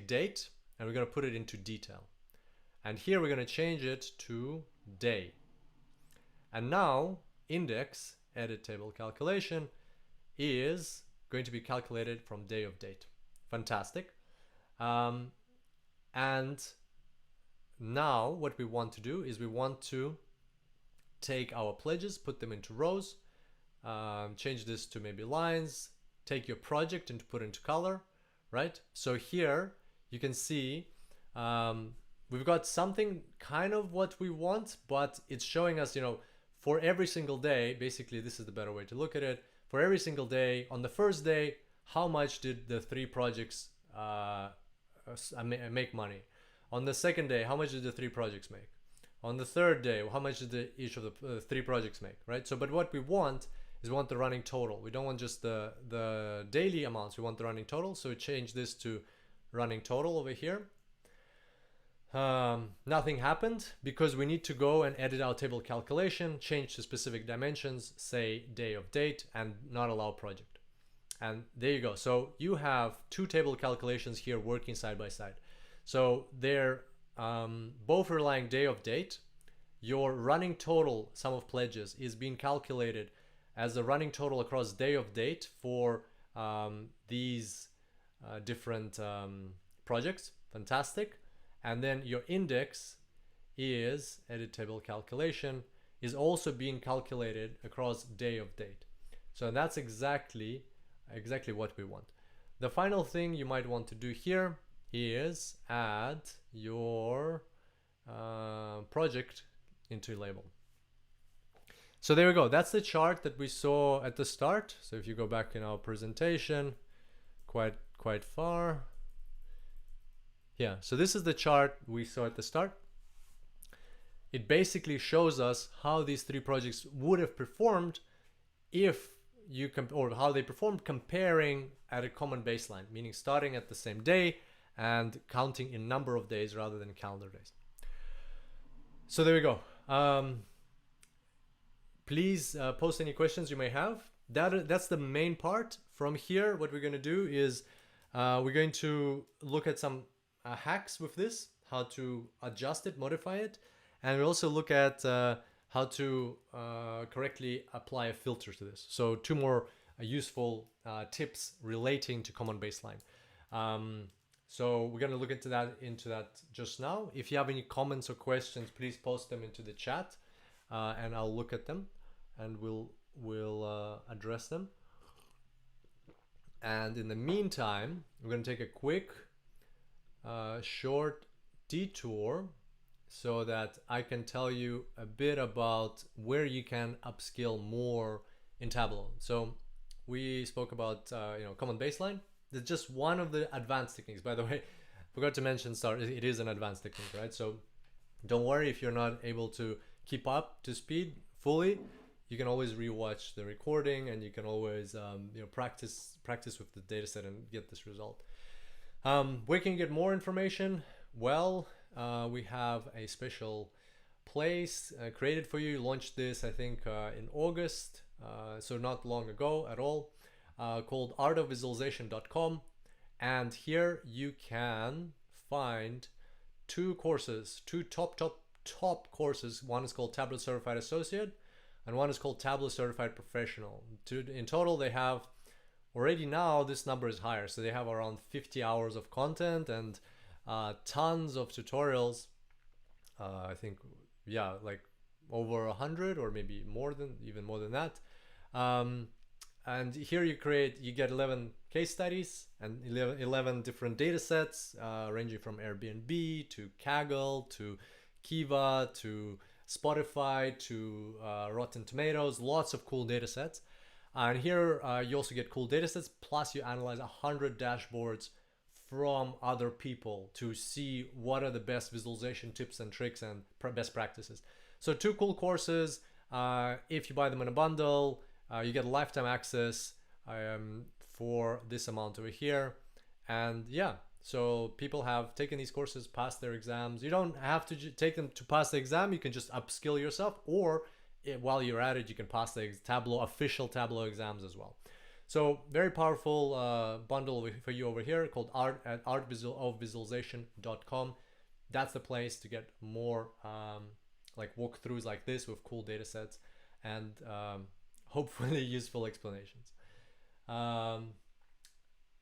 date, and we're going to put it into detail. And here we're going to change it to day. And now index, edit table calculation, is going to be calculated from day of date. Fantastic. And now what we want to do is we want to take our pledges, put them into rows, change this to maybe lines, take your project and put into color, right? So here you can see we've got something kind of what we want, but it's showing us, for every single day, basically this is the better way to look at it. For every single day, on the first day, how much did the 3 projects make money? On the second day, how much did the 3 projects make? On the third day, how much did each of the 3 projects make, right? So, but what we want is we want the running total. We don't want just the daily amounts. We want the running total. So we change this to running total over here. Nothing happened because we need to go and edit our table calculation, change to specific dimensions, say day of date, and not allow project. And there you go. So you have 2 table calculations here working side by side. So they're both relying day of date. Your running total sum of pledges is being calculated as a running total across day of date for these different projects. Fantastic. And then your index is edit table calculation is also being calculated across day of date. So that's exactly what we want. The final thing you might want to do here is add your project into label. So there we go. That's the chart that we saw at the start. So if you go back in our presentation, quite far. Yeah, so this is the chart we saw at the start. It basically shows us how these 3 projects would have performed if you or how they performed comparing at a common baseline, meaning starting at the same day and counting in number of days rather than calendar days. So there we go. Please post any questions you may have. That's the main part. From here, what we're going to do is we're going to look at some hacks with this, how to adjust it, modify it, and we'll also look at how to correctly apply a filter to this. So 2 more useful tips relating to common baseline. So we're going to look into that just now. If you have any comments or questions, please post them into the chat, and I'll look at them and we'll address them. And in the meantime, we're going to take a quick short detour so that I can tell you a bit about where you can upskill more in Tableau. So we spoke about common baseline. That's just one of the advanced techniques. By the way, forgot to mention it is an advanced technique, right? So don't worry if you're not able to keep up to speed fully. You can always rewatch the recording, and you can always practice with the dataset and get this result. Where can you get more information? Well, we have a special place created for you. Launched this, I think, in August, so not long ago at all, called artofvisualization.com. And here you can find 2 courses, 2 top courses. One is called Tableau Certified Associate, and one is called Tableau Certified Professional. In total, they have already, now this number is higher, so they have around 50 hours of content and tons of tutorials. I think, yeah, like over 100 or maybe even more than that. And here you get 11 case studies and 11 different data sets, ranging from Airbnb to Kaggle to Kiva to Spotify to Rotten Tomatoes, lots of cool data sets. And here you also get cool data sets, plus you analyze 100 dashboards from other people to see what are the best visualization tips and tricks and best practices. So 2 cool courses. If you buy them in a bundle, you get lifetime access for this amount over here. And yeah, so people have taken these courses, passed their exams. You don't have to take them to pass the exam. You can just upskill yourself, or while you're at it, you can pass the official Tableau exams as well. So very powerful bundle for you over here called artofvisualization.com. That's the place to get more like walkthroughs like this with cool data sets and hopefully useful explanations.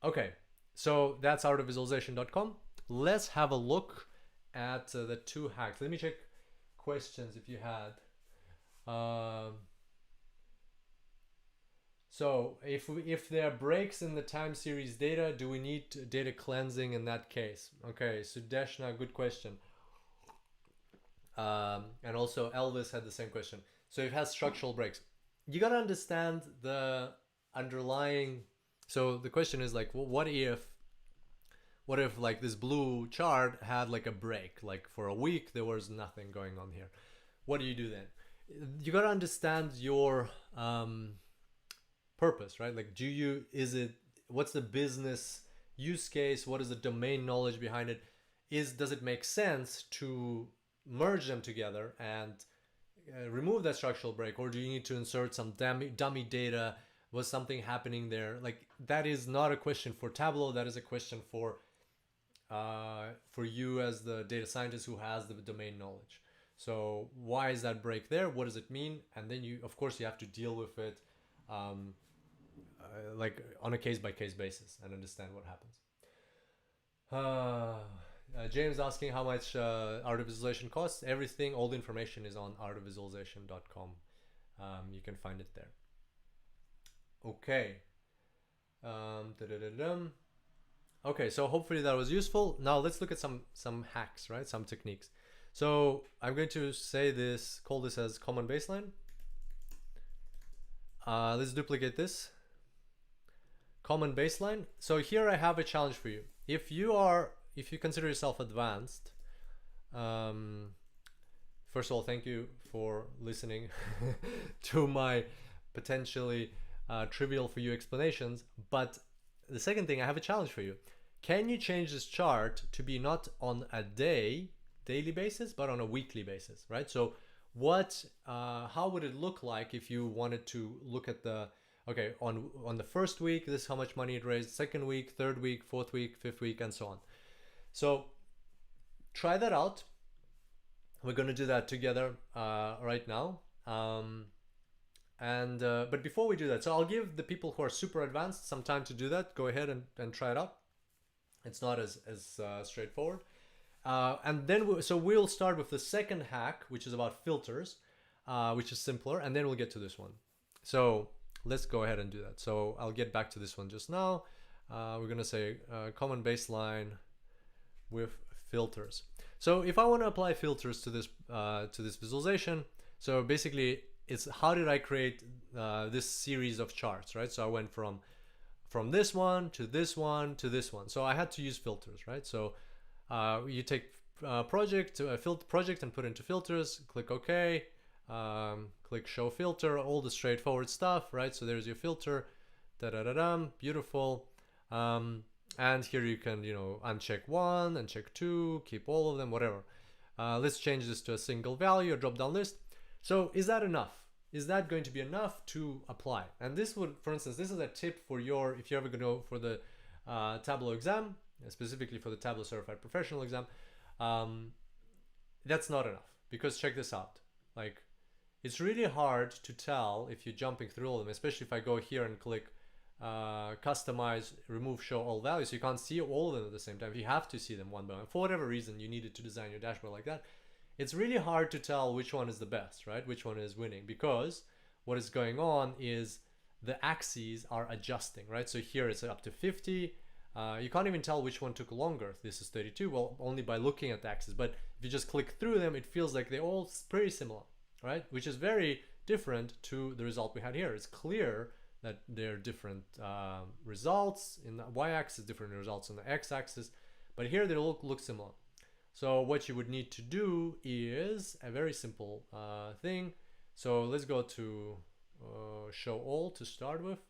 Okay, so that's artofvisualization.com. Let's have a look at the 2 hacks. Let me check questions if you had. So if there are breaks in the time series data, do we need data cleansing in that case? Okay, Sudeshna, good question. And also Elvis had the same question. So it has structural breaks. You gotta understand the underlying. So the question is like, well, what if like this blue chart had like a break, like for a week there was nothing going on here? What do you do then? You gotta understand your purpose, right? Like, what's the business use case? What is the domain knowledge behind it? Does it make sense to merge them together and remove that structural break, or do you need to insert some dummy data? Was something happening there? Like, that is not a question for Tableau. That is a question for you as the data scientist who has the domain knowledge. So why is that break there? What does it mean? And then you, of course, you have to deal with it like on a case-by-case basis and understand what happens. James asking how much art of visualization costs. Everything, all the information is on artofvisualization.com. You can find it there. Okay. Okay, so hopefully that was useful. Now let's look at some hacks, right? Some techniques. So I'm going to call this as common baseline. Let's duplicate this. Common baseline. So here I have a challenge for you. If you consider yourself advanced, first of all, thank you for listening to my potentially trivial for you explanations. But the second thing, I have a challenge for you. Can you change this chart to be not on a daily basis, but on a weekly basis, right? So how would it look like if you wanted to look at on the first week, this is how much money it raised, second week, third week, fourth week, fifth week, and so on. So try that out. We're going to do that together right now. But before we do that, so I'll give the people who are super advanced some time to do that. Go ahead and try it out. It's not as straightforward. And then we'll start with the second hack, which is about filters, which is simpler, and then we'll get to this one. So let's go ahead and do that. So I'll get back to this one just now. We're gonna say common baseline with filters. So if I want to apply filters to this visualization, so basically it's how did I create this series of charts, right? So I went from this one to this one to this one. So I had to use filters, right? So you take project and put into filters, click OK, click show filter, all the straightforward stuff, right? So there's your filter, beautiful. And here you can, uncheck one, uncheck two, keep all of them, whatever. Let's change this to a single value, a drop-down list. So is that enough? Is that going to be enough to apply? And this would, for instance, this is a tip for if you're ever going to go for the Tableau exam, specifically for the Tableau Certified Professional exam, that's not enough, because check this out. Like, it's really hard to tell if you're jumping through all of them, especially if I go here and click customize, remove, show all values. You can't see all of them at the same time. You have to see them one by one. For whatever reason, you needed to design your dashboard like that. It's really hard to tell which one is the best, right? Which one is winning, because what is going on is the axes are adjusting, right? So here it's up to 50. You can't even tell which one took longer. This is 32, well, only by looking at the axes. But if you just click through them, it feels like they're all pretty similar, right? Which is very different to the result we had here. It's clear that they're different results in the y-axis, different results on the x-axis, but here they look similar. So what you would need to do is a very simple thing. So let's go to show all to start with.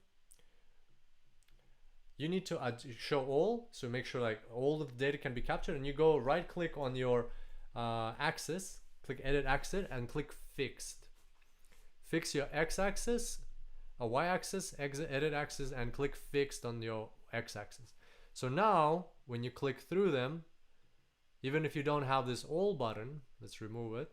You need to show all, so make sure like all of the data can be captured, and you go right click on your axis, click edit axis, and click fixed. Fix your x-axis, a y-axis, edit axis, and click fixed on your x-axis. So now when you click through them, even if you don't have this all button, let's remove it,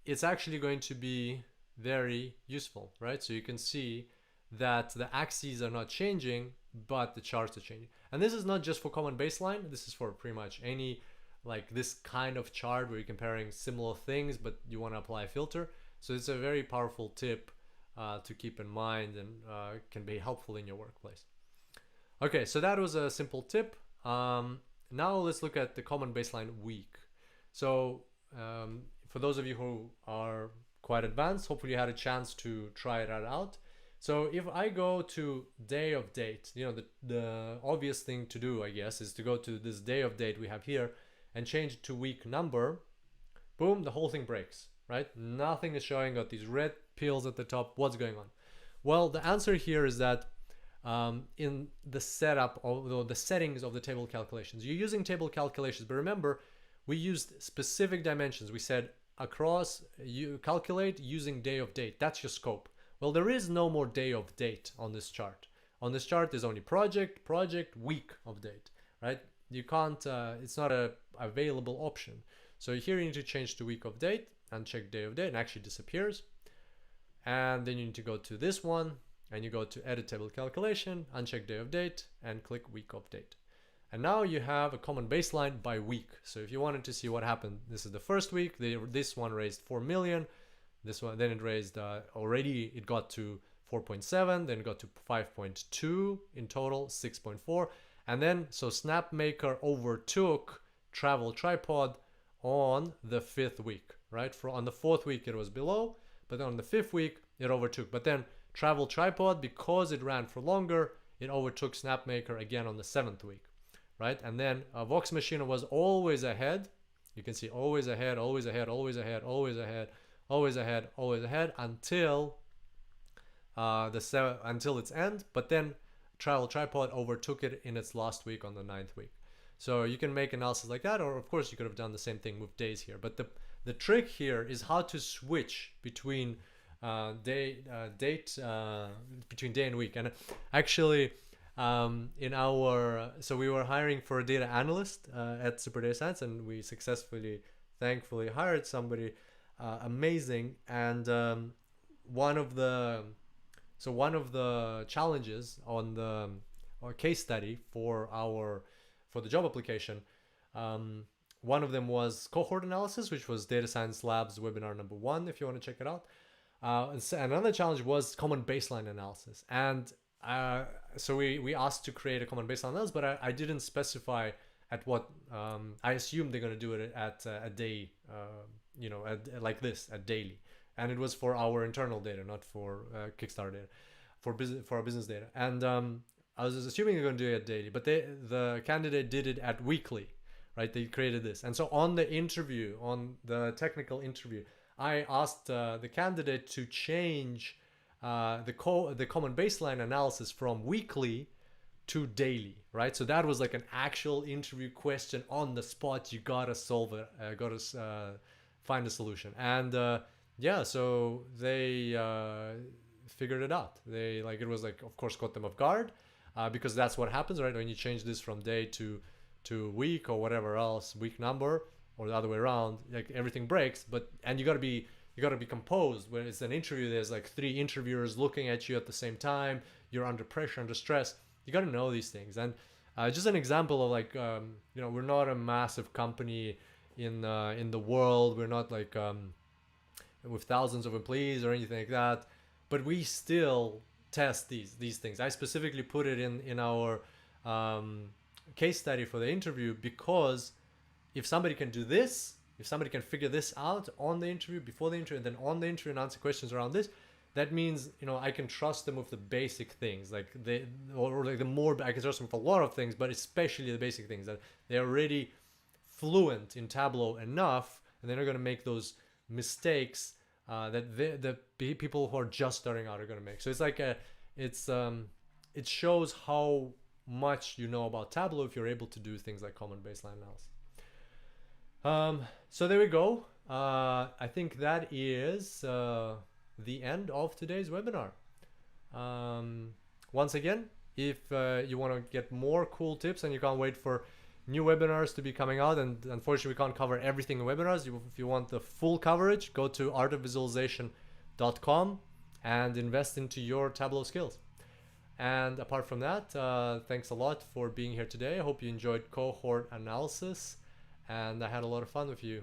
it's actually going to be very useful, right? So you can see that the axes are not changing, but the charts are changing. And this is not just for common baseline, this is for pretty much any like this kind of chart where you're comparing similar things, but you want to apply a filter. So it's a very powerful tip to keep in mind and can be helpful in your workplace. Okay, so that was a simple tip. Now let's look at the common baseline week. So for those of you who are quite advanced, hopefully you had a chance to try that out. So if I go to day of date, the obvious thing to do, I guess, is to go to this day of date we have here and change it to week number. Boom, the whole thing breaks, right? Nothing is showing, got these red pills at the top. What's going on? Well, the answer here is that in the setup or the settings of the table calculations, you're using table calculations, but remember, we used specific dimensions. We said across, you calculate using day of date. That's your scope. Well, there is no more day of date on this chart. On this chart, there's only project, week of date, right? You can't, it's not a available option. So here you need to change to week of date and check day of date, and actually disappears. And then you need to go to this one and you go to edit table calculation, uncheck day of date and click week of date. And now you have a common baseline by week. So if you wanted to see what happened, this is the first week. This one raised 4 million. This one, then it raised already, it got to 4.7, then it got to 5.2 in total, 6.4. And then, so SnapMaker overtook Travel Tripod on the 5th week, right? On the 4th week, it was below, but on the 5th week, it overtook. But then Travel Tripod, because it ran for longer, it overtook SnapMaker again on the 7th week, right? And then Vox Machina was always ahead. You can see always ahead, always ahead, always ahead, always ahead, always ahead, always ahead until until its end. But then Travel Tripod overtook it in its last week on the 9th week. So you can make analysis like that, or of course you could have done the same thing with days here. But the trick here is how to switch between between day and week. And actually, so we were hiring for a data analyst at Super Data Science, and we successfully, thankfully, hired somebody amazing. And one of the challenges on the case study for the job application, one of them was cohort analysis, which was Data Science Labs webinar number 1, if you want to check it out. And another challenge was common baseline analysis. And so we asked to create a common baseline analysis, but I didn't specify at what. I assumed they're going to do it at a day, like this, at daily. And it was for our internal data, not for Kickstarter data, for our business data. And I was assuming they're going to do it at daily, but the candidate did it at weekly, right? They created this. And so on the interview, on the technical interview, I asked the candidate to change the common baseline analysis from weekly to daily, right? So that was like an actual interview question on the spot. You gotta solve it, gotta find a solution. And so they figured it out. It was like, of course, caught them off guard because that's what happens, right? When you change this from day to week or whatever else, week number, or the other way around, like everything breaks. And you gotta be composed. When it's an interview, there's like 3 interviewers looking at you at the same time. You're under pressure, under stress. You gotta know these things. And just an example of like, we're not a massive company in the world. We're not like with thousands of employees or anything like that. But we still test these things. I specifically put it in our case study for the interview because if somebody can do this, if somebody can figure this out on the interview, before the interview, and then on the interview and answer questions around this, that means, I can trust them with the basic things. I can trust them for a lot of things, but especially the basic things, that they're already fluent in Tableau enough, and they're not going to make those mistakes that the people who are just starting out are going to make. So it's like it shows how much you know about Tableau if you're able to do things like common baseline analysis. So there we go. I think that is the end of today's webinar. Once again, if you want to get more cool tips and you can't wait for new webinars to be coming out, and unfortunately we can't cover everything in webinars, if you want the full coverage, go to artofvisualization.com and invest into your Tableau skills. And apart from that, thanks a lot for being here today. I hope you enjoyed cohort analysis, and I had a lot of fun with you.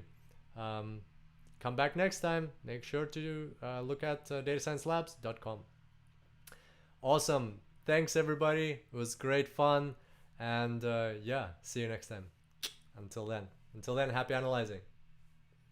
come back next time. Make sure to look at datasciencelabs.com. Awesome. Thanks, everybody. It was great fun. And yeah, see you next time. Until then, happy analyzing.